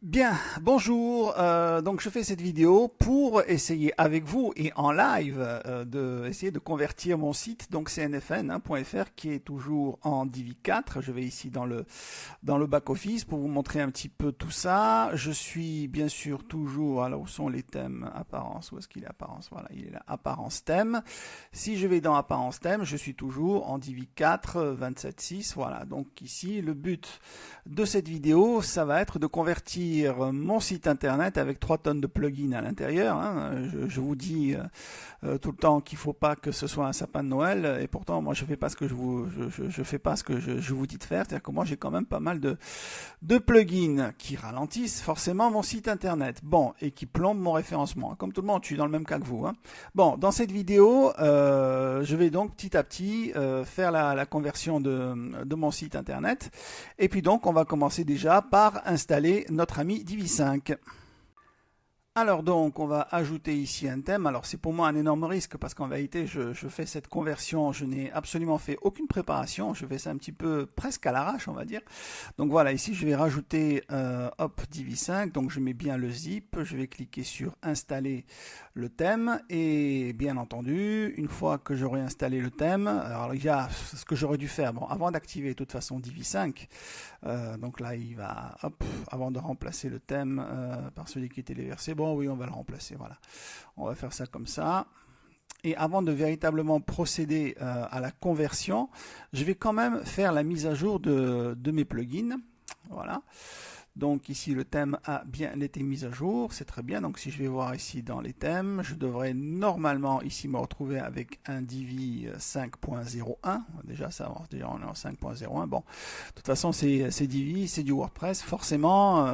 Bien, bonjour. Donc je fais cette vidéo pour essayer avec vous et en live essayer de convertir mon site donc cnfn.fr qui est toujours en Divi 4. Je vais ici dans le back office pour vous montrer un petit peu tout ça. Je suis bien sûr toujours. Alors où sont les thèmes apparence? Où est-ce qu'il est apparence? Voilà, il est là, apparence thème. Si je vais dans apparence thème, je suis toujours en Divi 4 27.6. Voilà. Donc ici le but de cette vidéo, ça va être de convertir mon site internet avec 3 tonnes de plugins à l'intérieur. Je vous dis tout le temps qu'il ne faut pas que ce soit un sapin de Noël, et pourtant moi je fais pas ce que je fais pas ce que je vous dis de faire. C'est-à-dire que moi j'ai quand même pas mal de plugins qui ralentissent forcément mon site internet. Bon, et qui plombent mon référencement. Comme tout le monde, je suis dans le même cas que vous. Bon, dans cette vidéo, je vais donc petit à petit faire la conversion de mon site internet. Et puis donc, on va commencer déjà par installer notre ami Divi5. Alors donc, on va ajouter ici un thème. Alors c'est pour moi un énorme risque parce qu'en vérité, je fais cette conversion, je n'ai absolument fait aucune préparation. Je fais ça un petit peu presque à l'arrache, on va dire. Donc voilà, ici je vais rajouter hop Divi5. Donc je mets bien le zip, je vais cliquer sur installer le thème et bien entendu, une fois que j'aurai installé le thème, alors il y a ce que j'aurais dû faire. Bon, avant d'activer de toute façon Divi5, donc là il va hop, avant de remplacer le thème par celui qui est téléversé. Bon, oui, on va le remplacer, voilà. On va faire ça comme ça. Et avant de véritablement procéder à la conversion, je vais quand même faire la mise à jour de mes plugins. Voilà. Donc ici le thème a bien été mis à jour, c'est très bien. Donc si je vais voir ici dans les thèmes, je devrais normalement ici me retrouver avec un Divi 5.01. Déjà ça avance, déjà on est en 5.01. Bon, de toute façon c'est Divi, c'est du WordPress, forcément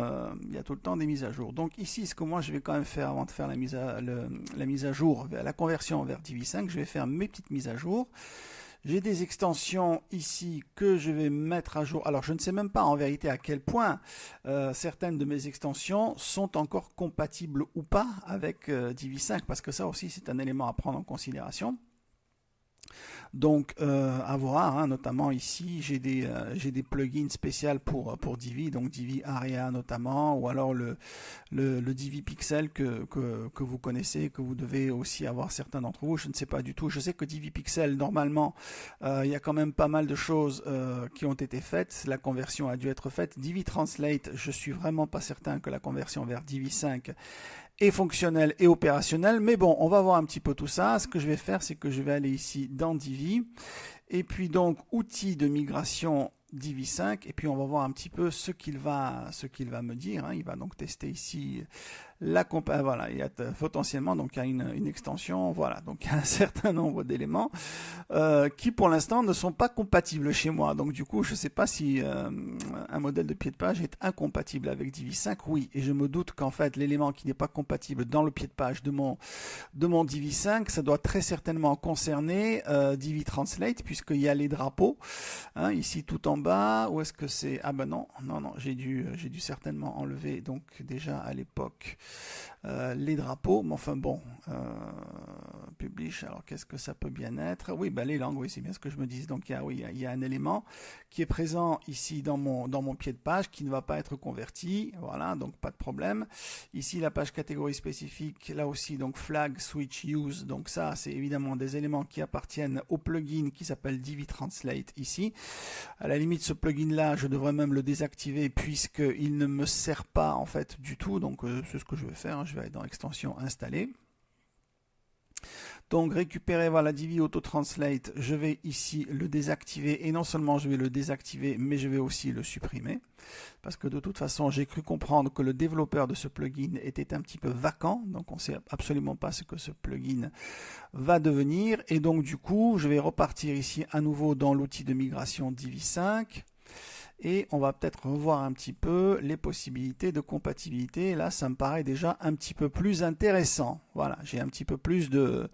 il y a tout le temps des mises à jour. Donc ici ce que moi je vais quand même faire avant de faire la mise à jour, la conversion vers Divi 5, je vais faire mes petites mises à jour. J'ai des extensions ici que je vais mettre à jour. Alors je ne sais même pas en vérité à quel point certaines de mes extensions sont encore compatibles ou pas avec Divi 5 parce que ça aussi c'est un élément à prendre en considération. Donc à voir, notamment ici j'ai des plugins spéciaux pour Divi, donc Divi Area notamment, ou alors le Divi Pixel que vous connaissez, que vous devez aussi avoir certains d'entre vous, je ne sais pas du tout. Je sais que Divi Pixel, normalement, il y a quand même pas mal de choses qui ont été faites, la conversion a dû être faite. Divi Translate, je suis vraiment pas certain que la conversion vers Divi 5 et fonctionnel et opérationnel, mais bon, on va voir un petit peu tout ça. Ce que je vais faire, c'est que je vais aller ici dans Divi, et puis donc outils de migration Divi 5, et puis on va voir un petit peu ce qu'il va me dire. Il va donc tester ici voilà, il y a potentiellement donc il y a une extension, voilà, donc il y a un certain nombre d'éléments qui pour l'instant ne sont pas compatibles chez moi. Donc du coup, je ne sais pas si un modèle de pied de page est incompatible avec Divi 5. Oui, et je me doute qu'en fait l'élément qui n'est pas compatible dans le pied de page de mon Divi 5, ça doit très certainement concerner Divi Translate, puisqu'il y a les drapeaux ici tout en bas. Où est-ce que c'est? Ah ben non, j'ai dû certainement enlever donc déjà à l'époque les drapeaux, mais enfin bon, publish, alors qu'est-ce que ça peut bien être? Oui, ben les langues, oui, c'est bien ce que je me dis. Donc il y a un élément qui est présent ici dans mon pied de page qui ne va pas être converti, voilà, donc pas de problème. Ici la page catégorie spécifique, là aussi donc flag switch use, donc ça c'est évidemment des éléments qui appartiennent au plugin qui s'appelle Divi Translate ici. À la limite, ce plugin là, je devrais même le désactiver puisqu'il ne me sert pas en fait du tout, donc c'est ce que je vais faire. Je vais aller dans extension installer. Donc récupérer, voilà, Divi Auto Translate, je vais ici le désactiver, et non seulement je vais le désactiver, mais je vais aussi le supprimer, parce que de toute façon j'ai cru comprendre que le développeur de ce plugin était un petit peu vacant, donc on ne sait absolument pas ce que ce plugin va devenir, et donc du coup je vais repartir ici à nouveau dans l'outil de migration Divi 5, et on va peut-être revoir un petit peu les possibilités de compatibilité. Là, ça me paraît déjà un petit peu plus intéressant. Voilà, j'ai un petit peu plus de...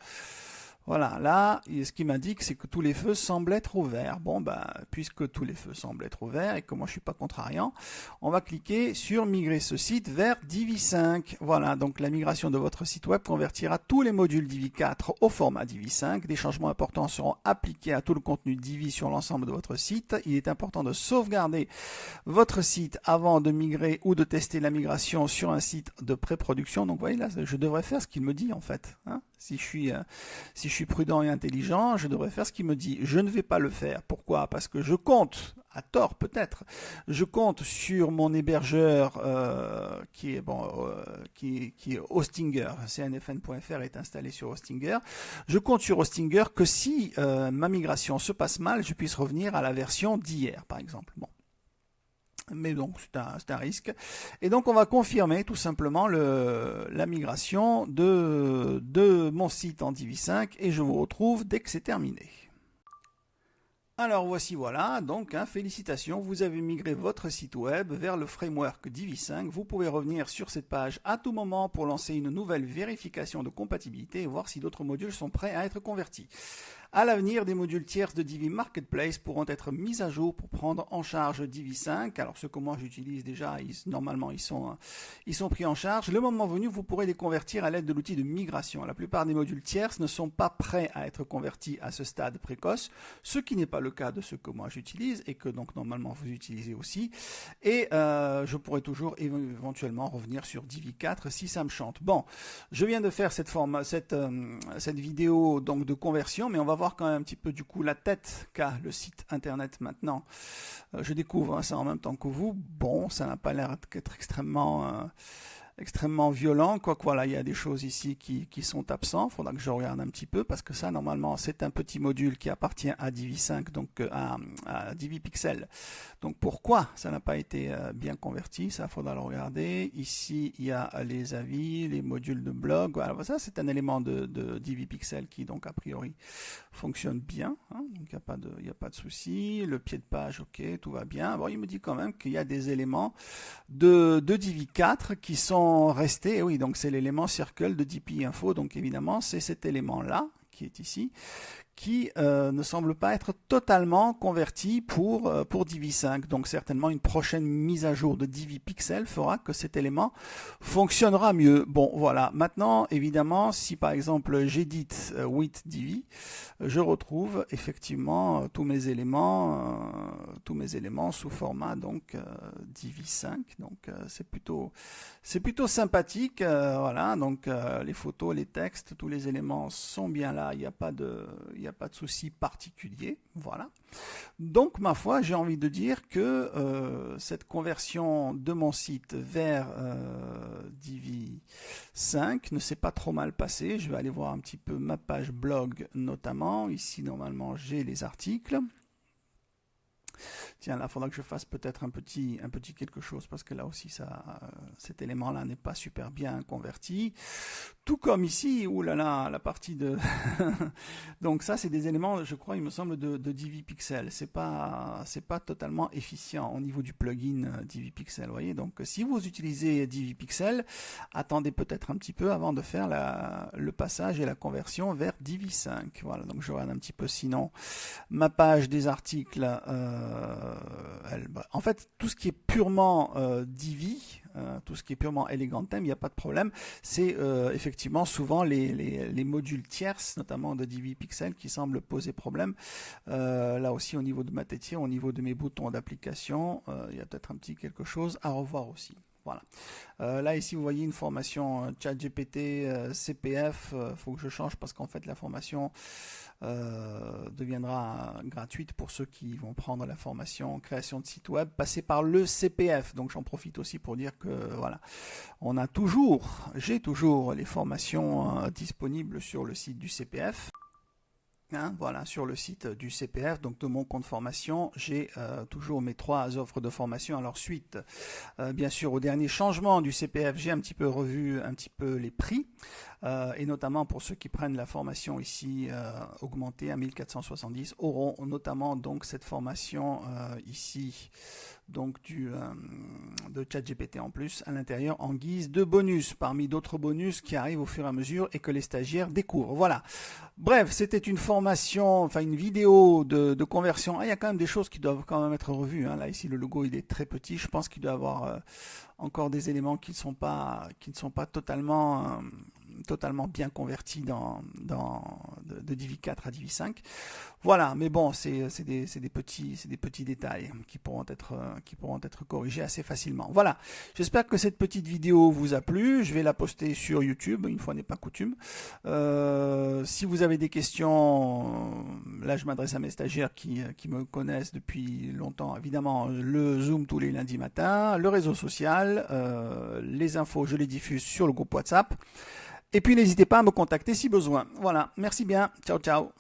Voilà, là, ce qui m'indique, c'est que tous les feux semblent être au vert. Bon, bah, puisque tous les feux semblent être au vert et que moi je suis pas contrariant, on va cliquer sur migrer ce site vers Divi 5. Voilà, donc la migration de votre site web convertira tous les modules Divi 4 au format Divi 5. Des changements importants seront appliqués à tout le contenu Divi sur l'ensemble de votre site. Il est important de sauvegarder votre site avant de migrer ou de tester la migration sur un site de pré-production. Donc, vous voyez, là, je devrais faire ce qu'il me dit en fait, hein. Si je suis prudent et intelligent, je devrais faire ce qu'il me dit. Je ne vais pas le faire. Pourquoi? Parce que je compte, à tort peut-être, je compte sur mon hébergeur qui est Hostinger. CNFN.fr est installé sur Hostinger. Je compte sur Hostinger que si ma migration se passe mal, je puisse revenir à la version d'hier, par exemple. Bon. Mais donc c'est un risque. Et donc on va confirmer tout simplement la migration de mon site en Divi 5 et je vous retrouve dès que c'est terminé. Alors voilà, donc félicitations, vous avez migré votre site web vers le framework Divi 5. Vous pouvez revenir sur cette page à tout moment pour lancer une nouvelle vérification de compatibilité et voir si d'autres modules sont prêts à être convertis. À l'avenir, des modules tierces de Divi Marketplace pourront être mis à jour pour prendre en charge Divi 5. Alors ceux que moi j'utilise déjà, normalement ils sont pris en charge. Le moment venu, vous pourrez les convertir à l'aide de l'outil de migration. La plupart des modules tierces ne sont pas prêts à être convertis à ce stade précoce, ce qui n'est pas le cas de ceux que moi j'utilise et que donc normalement vous utilisez aussi. Et je pourrais toujours éventuellement revenir sur Divi 4 si ça me chante. Bon, je viens de faire cette vidéo donc de conversion, mais on va voir quand même un petit peu du coup la tête qu'a le site internet maintenant. Je découvre ça en même temps que vous. Bon, ça n'a pas l'air d'être extrêmement violent, quoique voilà, il y a des choses ici qui sont absents, il faudra que je regarde un petit peu, parce que ça, normalement, c'est un petit module qui appartient à Divi 5, donc à Divi Pixel. Donc pourquoi ça n'a pas été bien converti, ça, il faudra le regarder. Ici, il y a les avis, les modules de blog, voilà, ça, c'est un élément de Divi Pixel qui, donc, a priori, fonctionne bien, hein, donc il n'y a pas de souci. Le pied de page, ok, tout va bien. Bon, il me dit quand même qu'il y a des éléments de Divi 4 qui sont restés, oui, donc c'est l'élément circle de DP info, donc évidemment c'est cet élément là qui est ici, qui ne semble pas être totalement converti pour Divi 5. Donc certainement une prochaine mise à jour de Divi Pixel fera que cet élément fonctionnera mieux. Bon voilà, maintenant évidemment si par exemple j'édite with Divi, je retrouve effectivement tous mes éléments sous format donc Divi 5. Donc c'est plutôt sympathique. Voilà, donc les photos, les textes, tous les éléments sont bien là, il n'y a pas de souci particulier, voilà. Donc, ma foi, j'ai envie de dire que cette conversion de mon site vers Divi 5 ne s'est pas trop mal passée. Je vais aller voir un petit peu ma page blog notamment. Ici, normalement, j'ai les articles. Tiens, là, il faudra que je fasse peut-être un petit quelque chose parce que là aussi, cet élément-là n'est pas super bien converti. Tout comme ici, oulala, la partie de... Donc ça, c'est des éléments, je crois, il me semble, de Divi Pixel. C'est pas totalement efficient au niveau du plugin Divi Pixel, vous voyez. Donc, si vous utilisez Divi Pixel, attendez peut-être un petit peu avant de faire le passage et la conversion vers Divi 5. Voilà, donc je regarde un petit peu sinon ma page des articles. En fait, tout ce qui est purement Divi, tout ce qui est purement Elementem, il n'y a pas de problème. C'est effectivement souvent les modules tierces, notamment de Divi Pixel, qui semblent poser problème. Là aussi, au niveau de ma têtière, au niveau de mes boutons d'application, il y a peut-être un petit quelque chose à revoir aussi. Voilà. Là ici vous voyez une formation ChatGPT CPF, faut que je change parce qu'en fait la formation deviendra gratuite pour ceux qui vont prendre la formation création de site web passée par le CPF. Donc j'en profite aussi pour dire que voilà, j'ai toujours les formations disponibles sur le site du CPF. Voilà, sur le site du CPF, donc de mon compte formation, j'ai toujours mes 3 offres de formation. Alors suite, bien sûr, au dernier changement du CPF, j'ai un petit peu revu les prix. et notamment pour ceux qui prennent la formation ici augmentée à 1470 auront notamment donc cette formation ici donc de ChatGPT en plus à l'intérieur en guise de bonus parmi d'autres bonus qui arrivent au fur et à mesure et que les stagiaires découvrent. Voilà. Bref, c'était une formation, enfin une vidéo de conversion. Ah, il y a quand même des choses qui doivent quand même être revues. Hein. Là ici le logo il est très petit. Je pense qu'il doit y avoir encore des éléments qui ne sont pas totalement bien convertis de DiviCAD à Divi5. Voilà, mais bon, c'est des petits détails qui pourront être corrigés assez facilement. Voilà, j'espère que cette petite vidéo vous a plu. Je vais la poster sur YouTube, une fois n'est pas coutume. Si vous avez des questions, là je m'adresse à mes stagiaires qui me connaissent depuis longtemps. Évidemment, le Zoom tous les lundis matins, le réseau social, les infos, je les diffuse sur le groupe WhatsApp. Et puis n'hésitez pas à me contacter si besoin. Voilà, merci bien. Ciao, ciao.